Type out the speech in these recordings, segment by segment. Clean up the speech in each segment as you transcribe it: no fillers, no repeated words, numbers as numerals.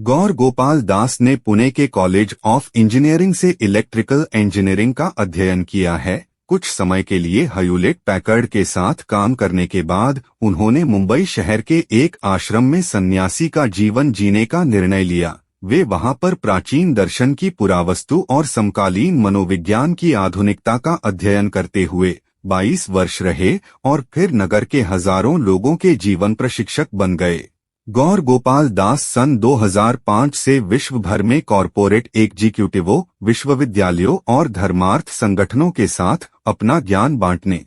गौर गोपाल दास ने पुणे के college of engineering से इलेक्ट्रिकल इंजीनियरिंग का अध्ययन किया है। कुछ समय के लिए ह्यूलेट पैकर्ड के साथ काम करने के बाद उन्होंने मुंबई शहर के एक आश्रम में सन्यासी का जीवन जीने का निर्णय लिया। वे वहां पर प्राचीन दर्शन की पुरावस्तु और समकालीन मनोविज्ञान की आधुनिकता का अध्ययन करते हुए 22 वर्ष रहे और फिर नगर के हजारों लोगों के जीवन प्रशिक्षक बन गए। गौर गोपाल दास सन 2005 से विश्व भर में कॉरपोरेट एग्जीक्यूटिवों, विश्वविद्यालयों और धर्मार्थ संगठनों के साथ अपना ज्ञान बांटने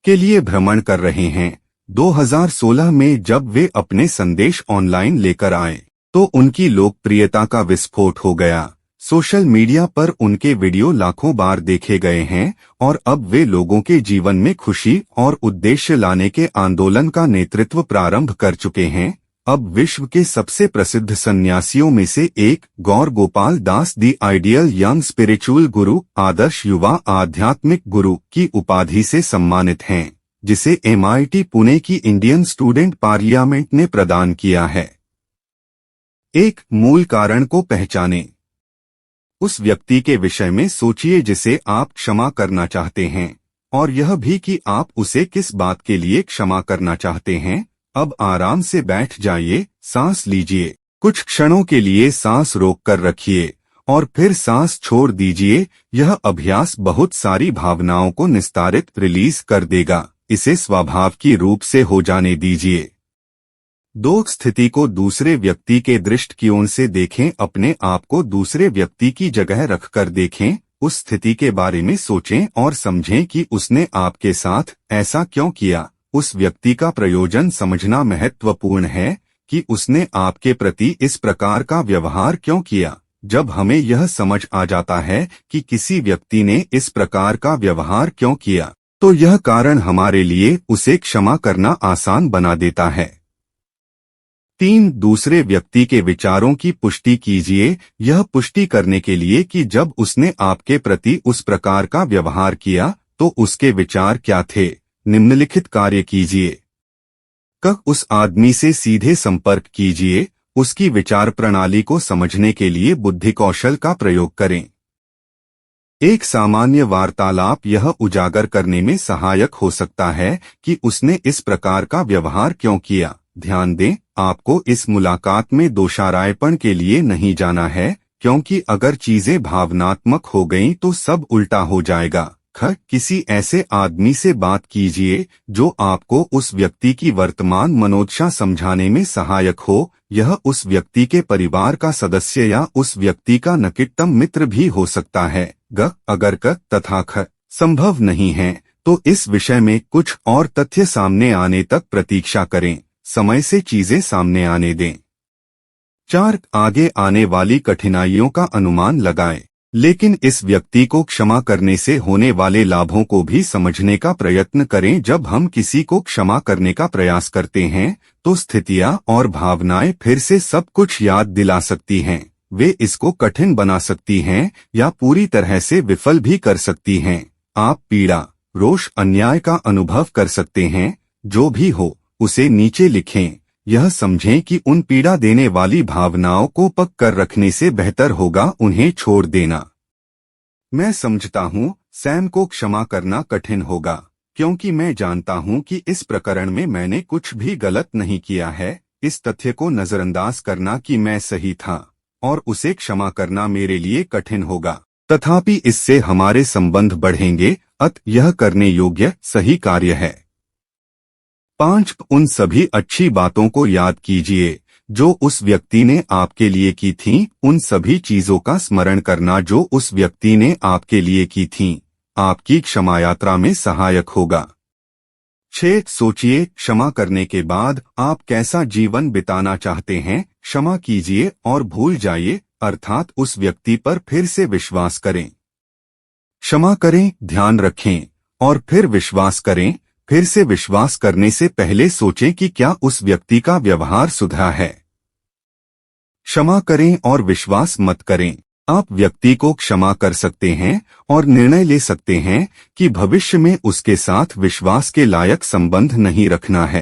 के लिए भ्रमण कर रहे हैं। 2016 में जब वे अपने संदेश ऑनलाइन लेकर आए तो उनकी लोकप्रियता का विस्फोट हो गया। सोशल मीडिया पर उनके वीडियो लाखों बार देखे गए हैं और अब वे लोगों के जीवन में खुशी और उद्देश्य लाने के आंदोलन का नेतृत्व प्रारंभ कर चुके हैं। अब विश्व के सबसे प्रसिद्ध सन्यासियों में से एक गौर Gopal Das the ideal young spiritual गुरु, आदर्श युवा आध्यात्मिक गुरु की उपाधि से सम्मानित हैं, जिसे MIT पुणे की इंडियन स्टूडेंट पार्लियामेंट ने प्रदान किया है। एक मूल कारण को पहचानें। उस व्यक्ति के विषय में सोचिए जिसे आप क्षमा करना चाहते हैं, और यह भी कि आप उसे किस बात के लिए क्षमा करना चाहते हैं। अब आराम से बैठ जाइए, सांस लीजिए, कुछ क्षणों के लिए सांस रोक कर रखिए और फिर सांस छोड़ दीजिए। यह अभ्यास बहुत सारी भावनाओं को निस्तारित रिलीज कर देगा। इसे स्वाभाविक रूप से हो जाने दीजिए। दो स्थिति को दूसरे व्यक्ति के दृष्टिकोण से देखें। अपने आप को दूसरे व्यक्ति की जगह रखकर देखें। उस स्थिति के बारे में सोचें और समझें कि उसने आपके साथ ऐसा क्यों किया। उस व्यक्ति का प्रयोजन समझना महत्वपूर्ण है कि उसने आपके प्रति इस प्रकार का व्यवहार क्यों किया। जब हमें यह समझ आ जाता है कि किसी व्यक्ति ने इस प्रकार का व्यवहार क्यों किया, तो यह कारण हमारे लिए उसे क्षमा करना आसान बना देता है। 3. दूसरे व्यक्ति के विचारों की पुष्टि कीजिए। यह पुष्टि करने के लिए कि जब उसने आपके प्रति उस प्रकार का व्यवहार किया तो उसके विचार क्या थे। निम्नलिखित कार्य कीजिए। उस आदमी से सीधे संपर्क कीजिए। उसकी विचार प्रणाली को समझने के लिए बुद्धि कौशल का प्रयोग करें। एक सामान्य वार्तालाप यह उजागर करने में सहायक हो सकता है कि उसने इस प्रकार का व्यवहार क्यों किया। ध्यान दें, आपको इस मुलाकात में दोषारोपण के लिए नहीं जाना है, क्योंकि अगर चीजें भावनात्मक हो गईं तो सब उल्टा हो जाएगा। किसी ऐसे आदमी से बात कीजिए जो आपको उस व्यक्ति की वर्तमान मनोदशा समझाने में सहायक हो। यह उस व्यक्ति के परिवार का सदस्य या उस व्यक्ति का निकटतम मित्र भी हो सकता है। अगर तथा संभव नहीं है तो इस विषय में कुछ और तथ्य सामने आने तक प्रतीक्षा करें। समय से चीजें सामने आने दें। 4. आगे आने वाली कठिनाइयों का अनुमान लगाएं, लेकिन इस व्यक्ति को क्षमा करने से होने वाले लाभों को भी समझने का प्रयत्न करें। जब हम किसी को क्षमा करने का प्रयास करते हैं तो स्थितियां और भावनाएं फिर से सब कुछ याद दिला सकती हैं। वे इसको कठिन बना सकती हैं या पूरी तरह से विफल भी कर सकती हैं। आप पीड़ा, रोष, अन्याय का अनुभव कर सकते हैं। जो भी हो, उसे नीचे लिखें। यह समझें कि उन पीड़ा देने वाली भावनाओं को पक कर रखने से बेहतर होगा उन्हें छोड़ देना। मैं समझता हूँ सैम को क्षमा करना कठिन होगा, क्योंकि मैं जानता हूँ कि इस प्रकरण में मैंने कुछ भी गलत नहीं किया है। इस तथ्य को नजरअंदाज करना कि मैं सही था और उसे क्षमा करना मेरे लिए कठिन होगा, तथापि इससे हमारे संबंध बढ़ेंगे। यह करने योग्य सही कार्य है। 5. उन सभी अच्छी बातों को याद कीजिए जो उस व्यक्ति ने आपके लिए की थीं। उन सभी चीजों का स्मरण करना जो उस व्यक्ति ने आपके लिए की थीं आपकी क्षमा यात्रा में सहायक होगा। 6. सोचिए, क्षमा करने के बाद आप कैसा जीवन बिताना चाहते हैं। क्षमा कीजिए और भूल जाइए, अर्थात उस व्यक्ति पर फिर से विश्वास करें। क्षमा करें, ध्यान रखें और फिर विश्वास करें। फिर से विश्वास करने से पहले सोचें कि क्या उस व्यक्ति का व्यवहार सुधरा है। क्षमा करें और विश्वास मत करें। आप व्यक्ति को क्षमा कर सकते हैं और निर्णय ले सकते हैं कि भविष्य में उसके साथ विश्वास के लायक संबंध नहीं रखना है।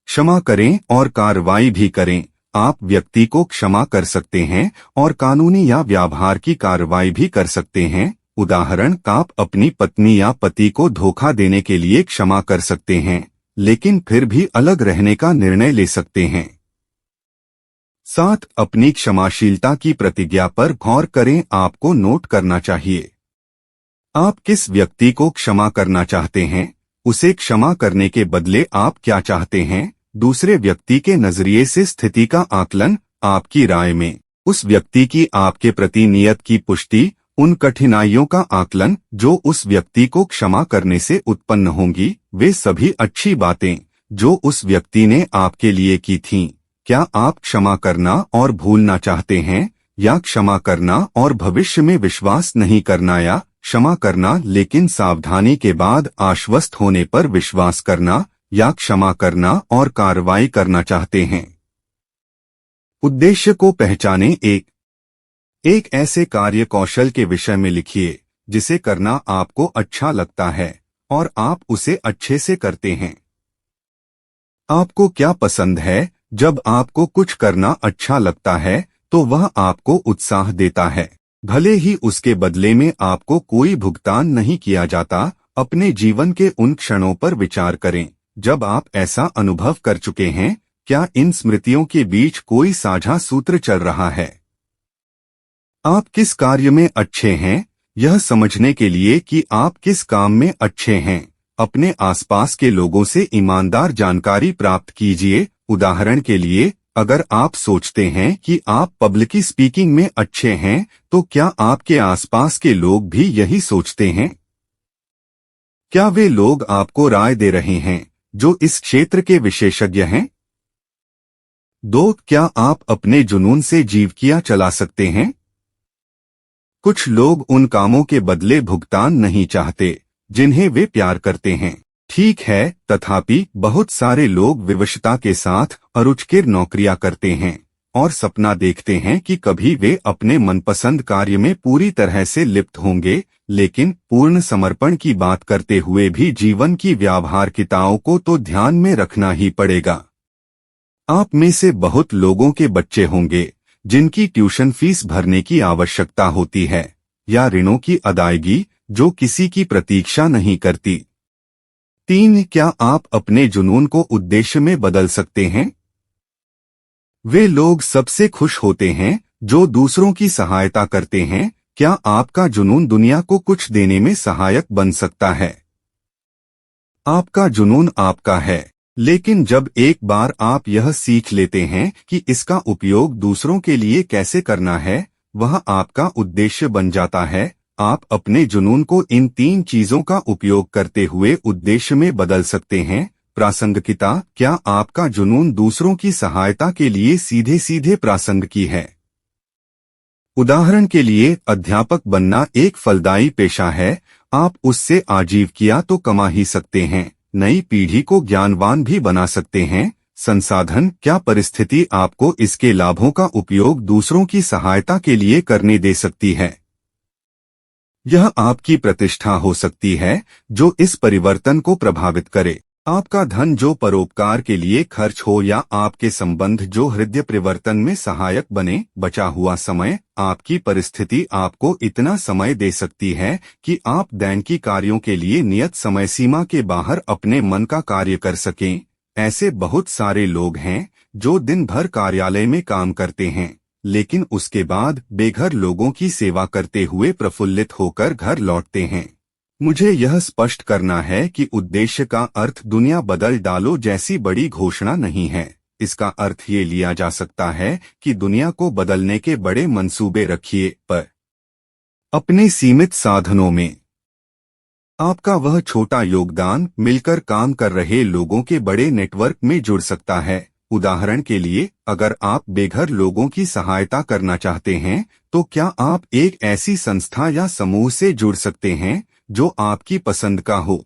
क्षमा करें और कार्रवाई भी करें। आप व्यक्ति को क्षमा कर सकते हैं और कानूनी या व्यवहार की कार्रवाई भी कर सकते हैं। उदाहरण, आप अपनी पत्नी या पति को धोखा देने के लिए क्षमा कर सकते हैं, लेकिन फिर भी अलग रहने का निर्णय ले सकते हैं। 7. अपनी क्षमाशीलता की प्रतिज्ञा पर गौर करें। आपको नोट करना चाहिए, आप किस व्यक्ति को क्षमा करना चाहते हैं, उसे क्षमा करने के बदले आप क्या चाहते हैं। दूसरे व्यक्ति के नजरिए से स्थिति का आकलन, आपकी राय में उस व्यक्ति की आपके प्रति नियत की पुष्टि, उन कठिनाइयों का आकलन जो उस व्यक्ति को क्षमा करने से उत्पन्न होंगी, वे सभी अच्छी बातें जो उस व्यक्ति ने आपके लिए की थीं। क्या आप क्षमा करना और भूलना चाहते हैं, या क्षमा करना और भविष्य में विश्वास नहीं करना, या क्षमा करना लेकिन सावधानी के बाद आश्वस्त होने पर विश्वास करना, या क्षमा करना और कार्रवाई करना चाहते हैं। उद्देश्य को पहचानें। एक ऐसे कार्य कौशल के विषय में लिखिए जिसे करना आपको अच्छा लगता है और आप उसे अच्छे से करते हैं। आपको क्या पसंद है? जब आपको कुछ करना अच्छा लगता है तो वह आपको उत्साह देता है, भले ही उसके बदले में आपको कोई भुगतान नहीं किया जाता। अपने जीवन के उन क्षणों पर विचार करें जब आप ऐसा अनुभव कर चुके हैं। क्या इन स्मृतियों के बीच कोई साझा सूत्र चल रहा है? आप किस कार्य में अच्छे हैं? यह समझने के लिए कि आप किस काम में अच्छे हैं, अपने आसपास के लोगों से ईमानदार जानकारी प्राप्त कीजिए। उदाहरण के लिए, अगर आप सोचते हैं कि आप पब्लिक स्पीकिंग में अच्छे हैं, तो क्या आपके आसपास के लोग भी यही सोचते हैं? क्या वे लोग आपको राय दे रहे हैं जो इस क्षेत्र के विशेषज्ञ हैं? 2. क्या आप अपने जुनून से जीविका चला सकते हैं? कुछ लोग उन कामों के बदले भुगतान नहीं चाहते जिन्हें वे प्यार करते हैं। ठीक है, तथापि बहुत सारे लोग विवशता के साथ अरुचिकर नौकरियां करते हैं और सपना देखते हैं कि कभी वे अपने मनपसंद कार्य में पूरी तरह से लिप्त होंगे, लेकिन पूर्ण समर्पण की बात करते हुए भी जीवन की व्यावहारिकताओं को तो ध्यान में रखना ही पड़ेगा। आप में से बहुत लोगों के बच्चे होंगे जिनकी ट्यूशन फीस भरने की आवश्यकता होती है, या ऋणों की अदायगी जो किसी की प्रतीक्षा नहीं करती। 3. क्या आप अपने जुनून को उद्देश्य में बदल सकते हैं? वे लोग सबसे खुश होते हैं जो दूसरों की सहायता करते हैं। क्या आपका जुनून दुनिया को कुछ देने में सहायक बन सकता है? आपका जुनून आपका है, लेकिन जब एक बार आप यह सीख लेते हैं कि इसका उपयोग दूसरों के लिए कैसे करना है, वह आपका उद्देश्य बन जाता है। आप अपने जुनून को इन 3 चीजों का उपयोग करते हुए उद्देश्य में बदल सकते हैं। प्रासंगिकता, क्या आपका जुनून दूसरों की सहायता के लिए सीधे सीधे प्रासंगिक है? उदाहरण के लिए, अध्यापक बनना एक फलदायी पेशा है। आप उससे आजीविका तो कमा ही सकते हैं, नई पीढ़ी को ज्ञानवान भी बना सकते हैं। संसाधन, क्या परिस्थिति आपको इसके लाभों का उपयोग दूसरों की सहायता के लिए करने दे सकती है? यह आपकी प्रतिष्ठा हो सकती है जो इस परिवर्तन को प्रभावित करे। आपका धन जो परोपकार के लिए खर्च हो, या आपके संबंध जो हृदय परिवर्तन में सहायक बने। बचा हुआ समय, आपकी परिस्थिति आपको इतना समय दे सकती है कि आप दैनिक कार्यों के लिए नियत समय सीमा के बाहर अपने मन का कार्य कर सकें। ऐसे बहुत सारे लोग हैं जो दिन भर कार्यालय में काम करते हैं, लेकिन उसके बाद बेघर लोगों की सेवा करते हुए प्रफुल्लित होकर घर लौटते हैं। मुझे यह स्पष्ट करना है कि उद्देश्य का अर्थ दुनिया बदल डालो जैसी बड़ी घोषणा नहीं है। इसका अर्थ ये लिया जा सकता है कि दुनिया को बदलने के बड़े मंसूबे रखिए, पर अपने सीमित साधनों में। आपका वह छोटा योगदान मिलकर काम कर रहे लोगों के बड़े नेटवर्क में जुड़ सकता है। उदाहरण के लिए, अगर आप बेघर लोगों की सहायता करना चाहते हैं, तो क्या आप एक ऐसी संस्था या समूह से जुड़ सकते हैं जो आपकी पसंद का हो?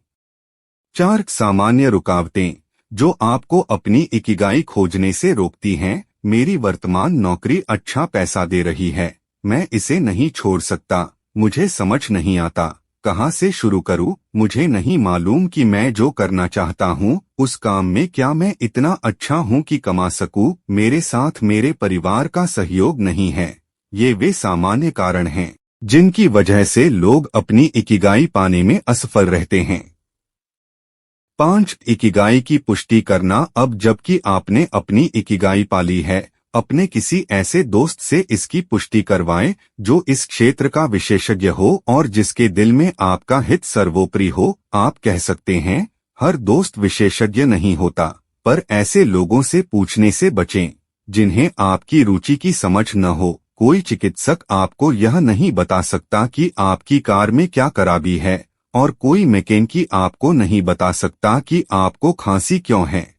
4. सामान्य रुकावटें जो आपको अपनी इकिगाई खोजने से रोकती हैं। मेरी वर्तमान नौकरी अच्छा पैसा दे रही है, मैं इसे नहीं छोड़ सकता, मुझे समझ नहीं आता, कहाँ से शुरू करूँ? मुझे नहीं मालूम कि मैं जो करना चाहता हूँ उस काम में क्या मैं इतना अच्छा हूँ कि कमा सकूँ। मेरे साथ मेरे परिवार का सहयोग नहीं है। ये वे सामान्य कारण हैं जिनकी वजह से लोग अपनी इकिगाई पाने में असफल रहते हैं। 5. इकिगाई की पुष्टि करना। अब जबकि आपने अपनी इकिगाई पाली है, अपने किसी ऐसे दोस्त से इसकी पुष्टि करवाएं जो इस क्षेत्र का विशेषज्ञ हो और जिसके दिल में आपका हित सर्वोपरि हो। आप कह सकते हैं, हर दोस्त विशेषज्ञ नहीं होता, पर ऐसे लोगों से पूछने से बचें जिन्हें आपकी रुचि की समझ न हो। कोई चिकित्सक आपको यह नहीं बता सकता कि आपकी कार में क्या खराबी है, और कोई मैकेनिक आपको नहीं बता सकता कि आपको खांसी क्यों है।